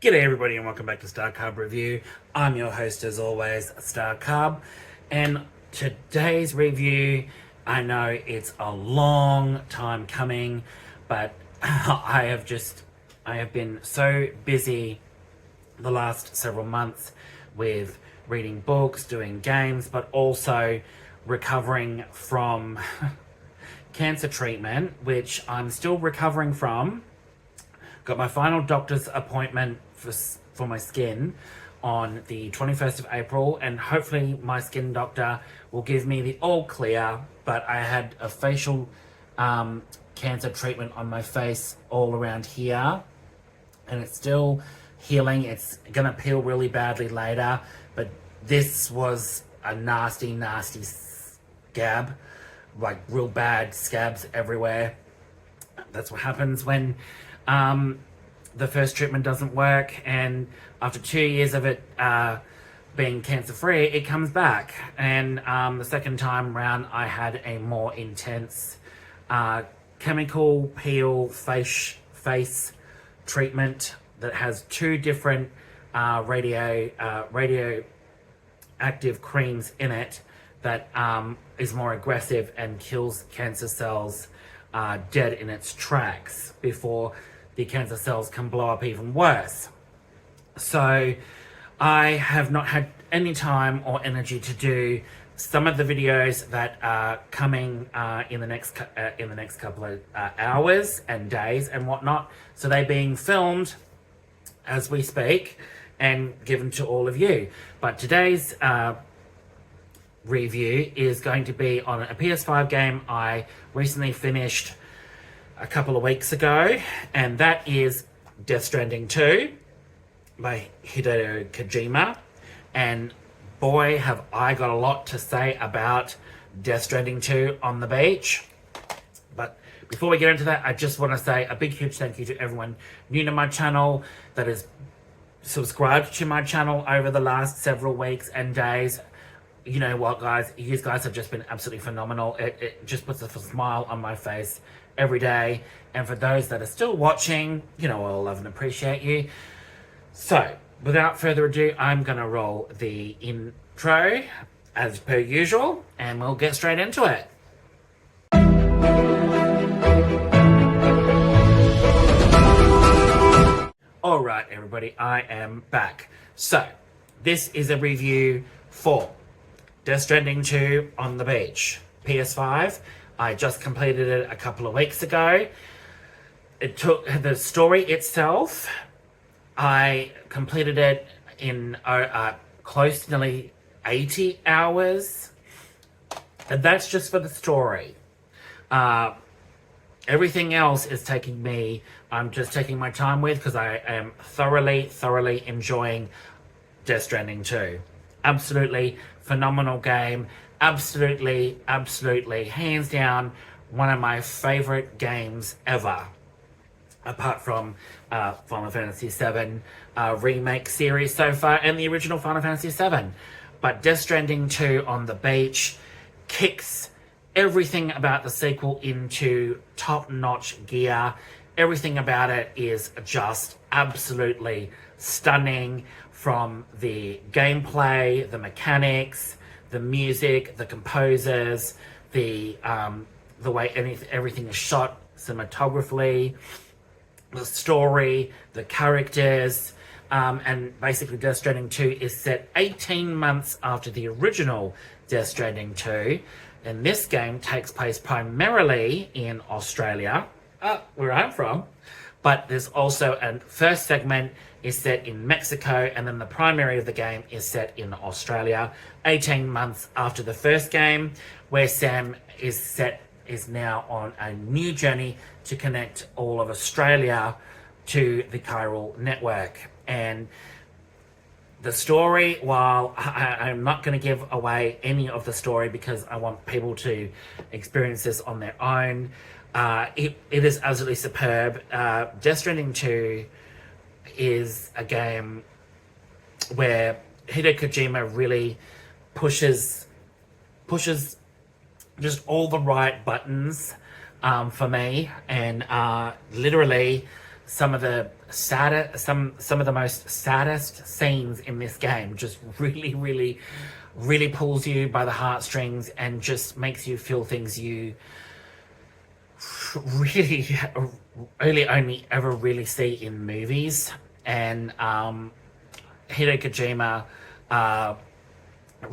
G'day everybody and welcome back to Star Carb Review. I'm your host as always, Star Carb, and today's review, I know it's a long time coming, but I have been so busy the last several months with reading books, doing games, but also recovering from cancer treatment, which I'm still recovering from. Got my final doctor's appointment for my skin on the 21st of April, and hopefully my skin doctor will give me the all clear. But I had a facial cancer treatment on my face all around here, and it's still healing. It's gonna peel really badly later, but this was a nasty scab, like real bad scabs everywhere. That's what happens when the first treatment doesn't work, and after 2 years of it being cancer-free, it comes back. And the second time round, I had a more intense chemical peel face treatment that has two different radioactive creams in it that is more aggressive and kills cancer cells dead in its tracks before the cancer cells can blow up even worse. So I have not had any time or energy to do some of the videos that are coming in the next couple of hours and days and whatnot. So they're being filmed as we speak and given to all of you. But today's review is going to be on a PS5 game I recently finished a couple of weeks ago, and that is Death Stranding 2 by Hideo Kojima. And boy, have I got a lot to say about Death Stranding 2 on the beach. But before we get into that, I just want to say a big huge thank you to everyone new to my channel that has subscribed to my channel over the last several weeks and days. You know what, guys, you guys have just been absolutely phenomenal. It just puts a smile on my face every day. And for those that are still watching, you know, I love and appreciate you. So without further ado, I'm gonna roll the intro as per usual, and we'll get straight into it. All right, everybody, I am back. So this is a review for Death Stranding 2 on the beach, PS5. I just completed it a couple of weeks ago. It took the story itself. I completed it in close to nearly 80 hours. And that's just for the story. Everything else is taking me, I'm just taking my time with, because I am thoroughly enjoying Death Stranding 2. Absolutely phenomenal game. Absolutely, hands down, one of my favorite games ever. Apart from Final Fantasy VII remake series so far, and the original Final Fantasy VII. But Death Stranding 2 on the beach kicks everything about the sequel into top-notch gear. Everything about it is just absolutely stunning, from the gameplay, the mechanics, the music, the composers, the way everything is shot cinematographically, the story, the characters, and basically Death Stranding 2 is set 18 months after the original Death Stranding 2, and this game takes place primarily in Australia, where I'm from, but there's also a first segment is set in Mexico, and then the primary of the game is set in Australia, 18 months after the first game, where Sam is now on a new journey to connect all of Australia to the chiral network. And the story, while I'm not going to give away any of the story because I want people to experience this on their own, it is absolutely superb. Death Stranding 2 is a game where Hideo Kojima really pushes just all the right buttons for me, and literally some of the some of the most saddest scenes in this game just really pulls you by the heartstrings and just makes you feel things you really only ever really see in movies. And Hideo Kojima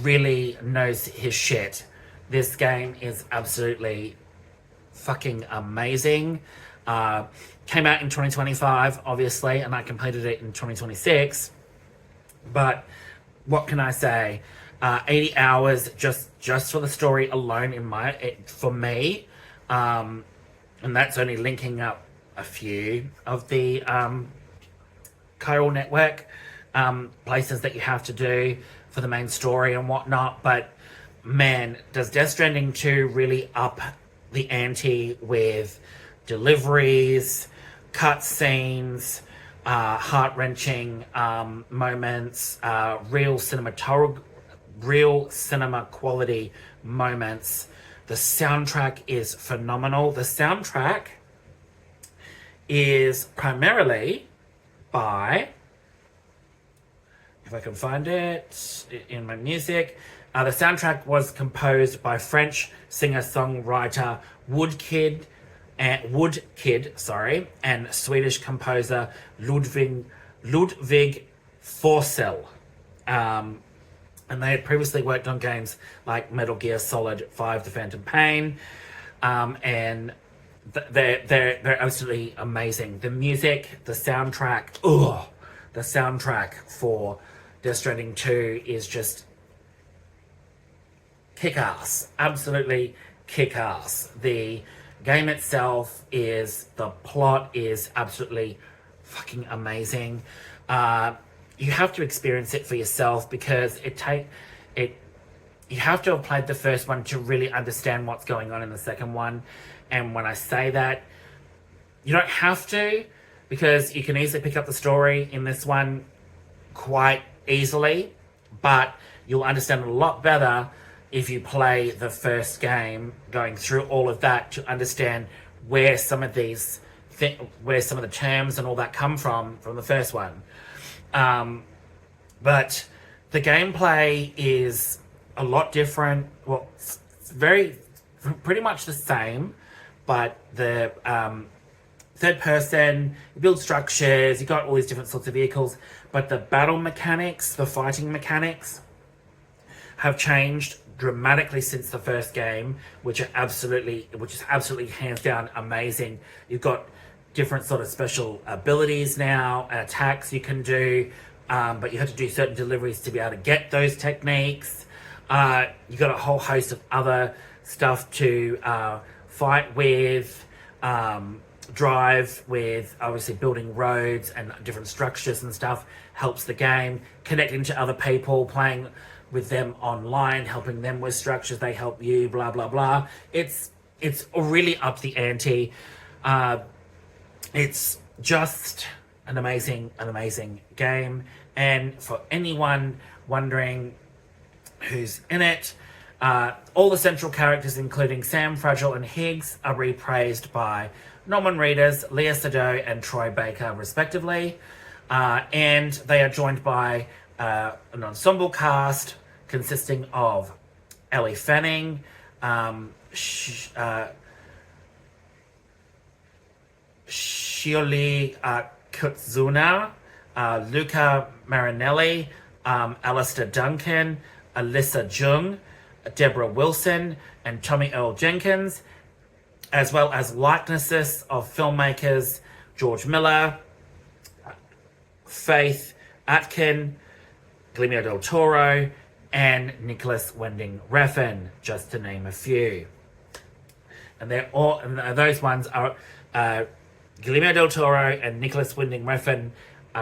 really knows his shit. This game is absolutely fucking amazing. Came out in 2025, obviously, and I completed it in 2026. But what can I say? 80 hours just for the story alone for me. And that's only linking up a few of the chiral network places that you have to do for the main story and whatnot. But man, does Death Stranding 2 really up the ante with deliveries, cutscenes, heart-wrenching moments, real cinema quality moments. The soundtrack is phenomenal. The soundtrack is primarily by, if I can find it in my music, the soundtrack was composed by French singer-songwriter Woodkid, and Swedish composer Ludwig Forsell. And they had previously worked on games like Metal Gear Solid 5: The Phantom Pain, and they're absolutely amazing. The music, the soundtrack for Death Stranding 2 is just kick-ass, absolutely kick-ass. The game itself the plot is absolutely fucking amazing. You have to experience it for yourself because you have to have played the first one to really understand what's going on in the second one. And when I say that, you don't have to, because you can easily pick up the story in this one quite easily, but you'll understand it a lot better if you play the first game, going through all of that to understand where some of the terms and all that come from the first one. But the gameplay is a lot different. Well, it's pretty much the same, but the third person, you build structures, you got all these different sorts of vehicles, but the battle mechanics, the fighting mechanics, have changed dramatically since the first game, which is absolutely hands down amazing. You've got different sort of special abilities now, attacks you can do, but you have to do certain deliveries to be able to get those techniques. You got a whole host of other stuff to fight with, drive with. Obviously building roads and different structures and stuff helps the game. Connecting to other people, playing with them online, helping them with structures, they help you, blah blah blah. It's really up the ante. It's just an amazing game. And for anyone wondering who's in it, all the central characters, including Sam, Fragile, and Higgs, are repraised by Norman Reedus, Leah Sado, and Troy Baker, respectively. And they are joined by an ensemble cast consisting of Ellie Fanning, Shioli Kutsuna, Luca Marinelli, Alistair Duncan, Alyssa Jung, Deborah Wilson, and Tommy Earl Jenkins, as well as likenesses of filmmakers George Miller, Faith Atkin, Guillermo del Toro, and Nicholas Winding Refn, just to name a few. And those ones are Guillermo del Toro and Nicholas Winding Refn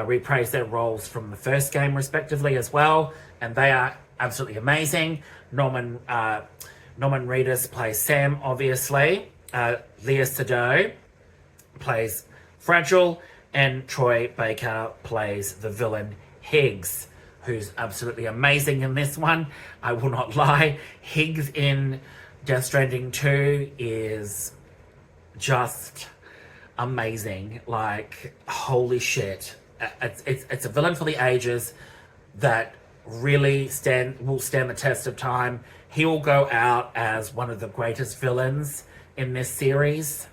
reprise their roles from the first game, respectively, as well, and they are absolutely amazing. Norman Reedus plays Sam, obviously. Leah Sado plays Fragile, and Troy Baker plays the villain Higgs, who's absolutely amazing in this one. I will not lie. Higgs in Death Stranding 2 is just amazing. Like, holy shit. It's a villain for the ages that really will stand the test of time. He will go out as one of the greatest villains in this series.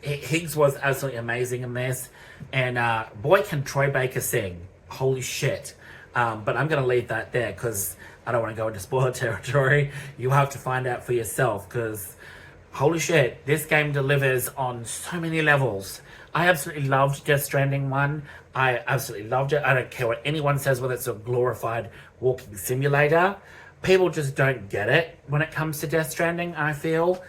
Higgs was absolutely amazing in this, and boy can Troy Baker sing. Holy shit. But I'm going to leave that there because I don't want to go into spoiler territory. You have to find out for yourself, because holy shit, this game delivers on so many levels. I absolutely loved Death Stranding 1. I absolutely loved it. I don't care what anyone says, whether it's a glorified walking simulator. People just don't get it when it comes to Death Stranding, I feel.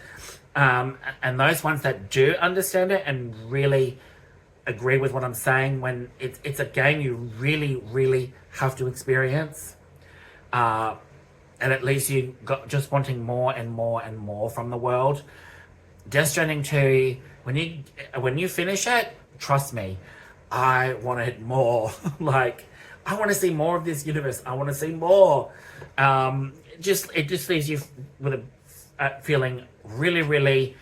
And those ones that do understand it and really agree with what I'm saying, when it's a game you really, really have to experience. And it leaves you just wanting more and more and more from the world. Death Stranding 2, when you finish it, trust me, I wanted more. Like, I want to see more of this universe. I want to see more. It just leaves you with a feeling really, really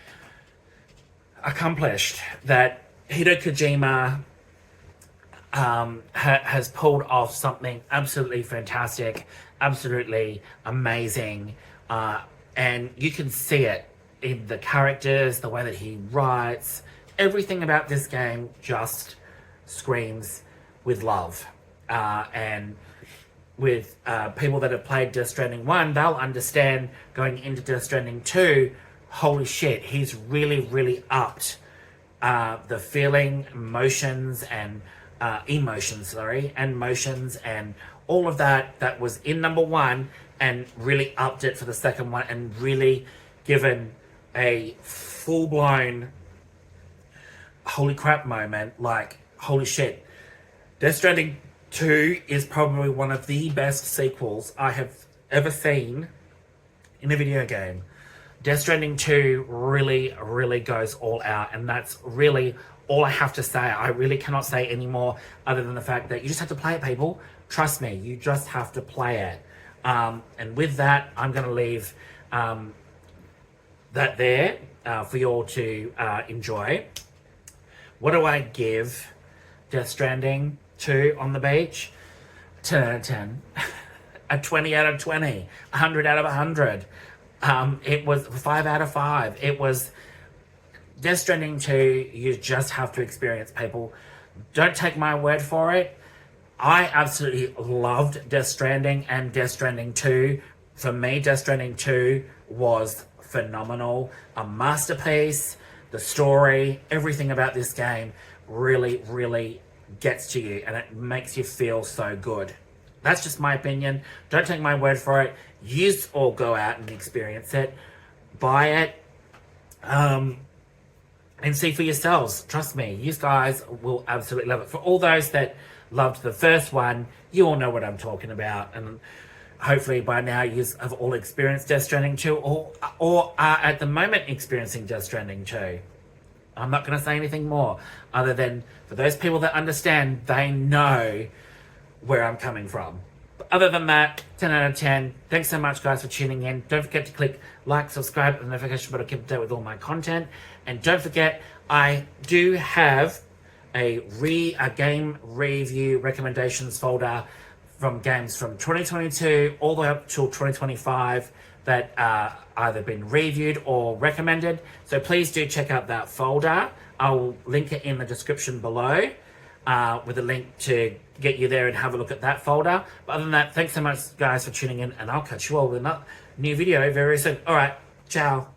accomplished that Hideo Kojima has pulled off something absolutely fantastic, absolutely amazing, and you can see it in the characters, the way that he writes. Everything about this game just screams with love. And with people that have played Death Stranding 1, they'll understand going into Death Stranding 2, holy shit, he's really, really upped the feeling, emotions, and motions, and all of that was in number 1, and really upped it for the second one, and really given a full-blown holy crap moment. Like, holy shit, Death Stranding 2 is probably one of the best sequels I have ever seen in a video game. Death Stranding 2 really, really goes all out, and that's really all I have to say. I really cannot say any more other than the fact that you just have to play it, people. Trust me, you just have to play it. And with that, I'm going to leave that there for you all to enjoy. What do I give Death Stranding 2 on the beach? 10 out of 10. A 20 out of 20. 100 out of 100. It was 5 out of 5. It was Death Stranding 2. You just have to experience, people. Don't take my word for it. I absolutely loved Death Stranding and Death Stranding 2. For me, Death Stranding 2 was phenomenal. A masterpiece. The story, everything about this game really, really gets to you, and it makes you feel so good. That's just my opinion. Don't take my word for it. Use or go out and experience it. Buy it. And see for yourselves. Trust me, you guys will absolutely love it. For all those that loved the first one, you all know what I'm talking about. And hopefully by now you have all experienced Death Stranding 2 or are at the moment experiencing Death Stranding 2. I'm not going to say anything more other than for those people that understand, they know where I'm coming from. But other than that, 10 out of 10. Thanks so much, guys, for tuning in. Don't forget to click like, subscribe, and the notification bell to keep up to date with all my content. And don't forget, I do have a game review recommendations folder from games from 2022 all the way up till 2025 that either been reviewed or recommended. So please do check out that folder. I'll link it in the description below with a link to get you there and have a look at that folder. But other than that, thanks so much, guys, for tuning in, and I'll catch you all with another new video very soon. All right, ciao.